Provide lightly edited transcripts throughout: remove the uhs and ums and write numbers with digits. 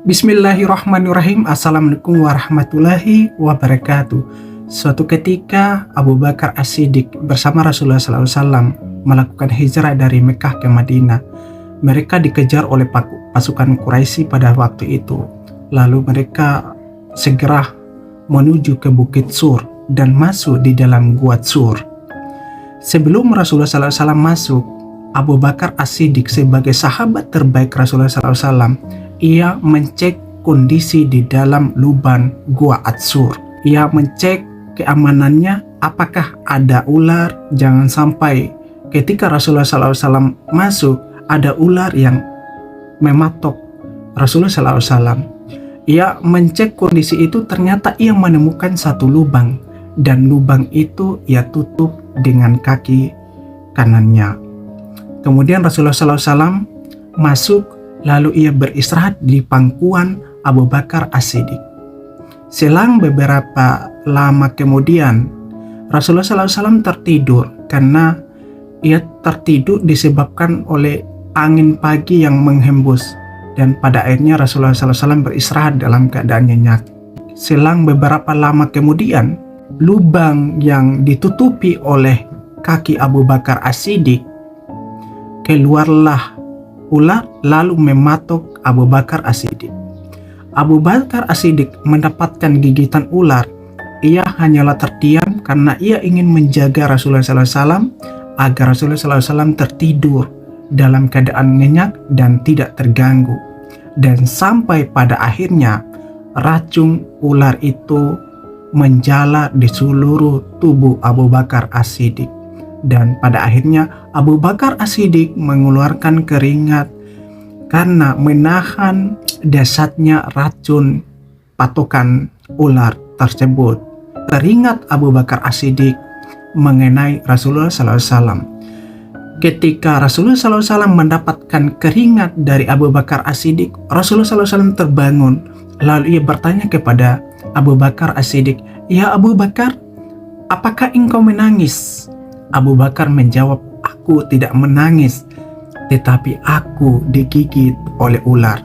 Bismillahirrahmanirrahim. Assalamualaikum warahmatullahi wabarakatuh. Suatu ketika Abu Bakar As-Siddiq bersama Rasulullah SAW melakukan hijrah dari Mekah ke Madinah. Mereka dikejar oleh pasukan Quraisy pada waktu itu. Lalu mereka segera menuju ke Bukit Sur dan masuk di dalam Gua Sur. Sebelum Rasulullah SAW masuk, Abu Bakar As-Siddiq sebagai sahabat terbaik Rasulullah SAW, ia mencek kondisi di dalam lubang Gua At-Sur. Ia mencek keamanannya, apakah ada ular. Jangan sampai ketika Rasulullah SAW masuk, ada ular yang mematok Rasulullah SAW. Ia mencek kondisi itu, ternyata ia menemukan satu lubang, dan lubang itu ia tutup dengan kaki kanannya. Kemudian Rasulullah SAW masuk, lalu ia beristirahat di pangkuan Abu Bakar As-Siddiq. Selang beberapa lama kemudian, Rasulullah SAW tertidur karena ia tertidur disebabkan oleh angin pagi yang menghembus, dan pada akhirnya Rasulullah SAW beristirahat dalam keadaan nyenyak. Selang beberapa lama kemudian, lubang yang ditutupi oleh kaki Abu Bakar As-Siddiq, keluarlah ular lalu mematok Abu Bakar As-Siddiq. Abu Bakar As-Siddiq mendapatkan gigitan ular. Ia hanyalah terdiam karena ia ingin menjaga Rasulullah SAW agar Rasulullah SAW tertidur dalam keadaan nyenyak dan tidak terganggu. Dan sampai pada akhirnya racun ular itu menjalar di seluruh tubuh Abu Bakar As-Siddiq. Dan pada akhirnya Abu Bakar As-Siddiq mengeluarkan keringat karena menahan dahsyatnya racun patokan ular tersebut. Keringat Abu Bakar As-Siddiq mengenai Rasulullah SAW. Ketika Rasulullah SAW mendapatkan keringat dari Abu Bakar As-Siddiq, Rasulullah SAW terbangun. Lalu ia bertanya kepada Abu Bakar As-Siddiq, "Ya Abu Bakar, apakah engkau menangis?" Abu Bakar menjawab, "Aku tidak menangis, tetapi aku digigit oleh ular."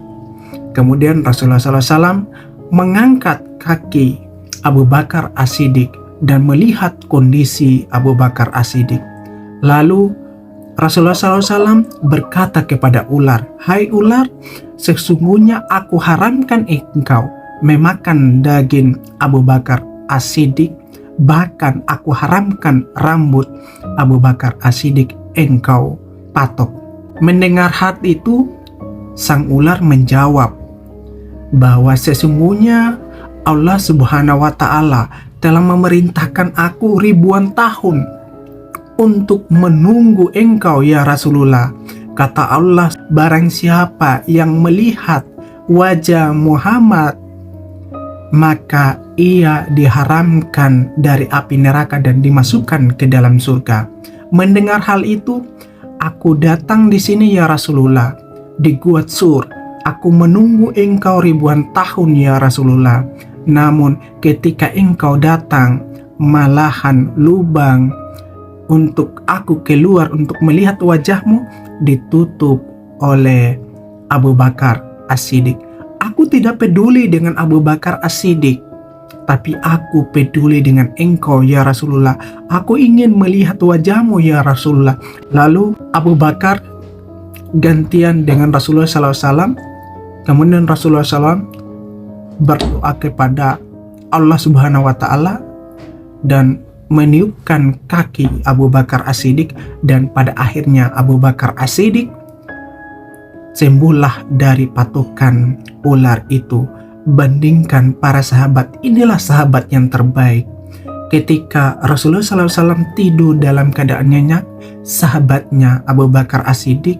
Kemudian Rasulullah SAW mengangkat kaki Abu Bakar As-Siddiq dan melihat kondisi Abu Bakar As-Siddiq. Lalu Rasulullah SAW berkata kepada ular, "Hai ular, sesungguhnya aku haramkan engkau memakan daging Abu Bakar As-Siddiq. Bahkan aku haramkan rambut Abu Bakar As-Siddiq engkau patok." Mendengar hal itu, sang ular menjawab bahwa sesungguhnya Allah Subhanahu wa Ta'ala telah memerintahkan aku ribuan tahun untuk menunggu engkau ya Rasulullah. Kata Allah, barang siapa yang melihat wajah Muhammad, maka ia diharamkan dari api neraka dan dimasukkan ke dalam surga. Mendengar hal itu, aku datang di sini ya Rasulullah, di Gua Sur. Aku menunggu engkau ribuan tahun ya Rasulullah. Namun ketika engkau datang, malahan lubang untuk aku keluar untuk melihat wajahmu ditutup oleh Abu Bakar As-Siddiq. Aku tidak peduli dengan Abu Bakar As-Siddiq, tapi aku peduli dengan engkau ya Rasulullah. Aku ingin melihat wajahmu ya Rasulullah. Lalu Abu Bakar gantian dengan Rasulullah SAW. Kemudian Rasulullah SAW berdoa kepada Allah Subhanahu wa Ta'ala dan meniupkan kaki Abu Bakar As-Siddiq, dan pada akhirnya Abu Bakar As-Siddiq sembuhlah dari patokan ular itu. Bandingkan para sahabat, inilah sahabat yang terbaik. Ketika Rasulullah SAW tidur dalam keadaan nyenyak, sahabatnya Abu Bakar As-Siddiq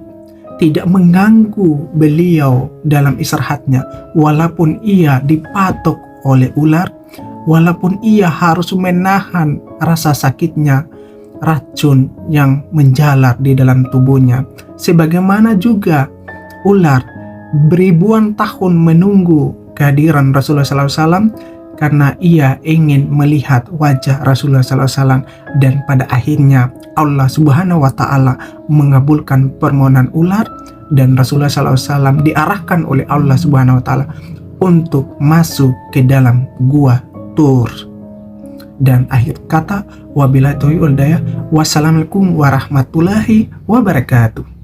tidak mengganggu beliau dalam istirahatnya, walaupun ia dipatok oleh ular, walaupun ia harus menahan rasa sakitnya racun yang menjalar di dalam tubuhnya. Sebagaimana juga ular beribuan tahun menunggu kehadiran Rasulullah SAW karena ia ingin melihat wajah Rasulullah SAW, dan pada akhirnya Allah Subhanahu wa Ta'ala mengabulkan permohonan ular dan Rasulullah SAW diarahkan oleh Allah Subhanahu wa Ta'ala untuk masuk ke dalam gua Tur. Dan akhir kata, wabillahi taufiq wal hidayah, wassalamualaikum warahmatullahi wabarakatuh.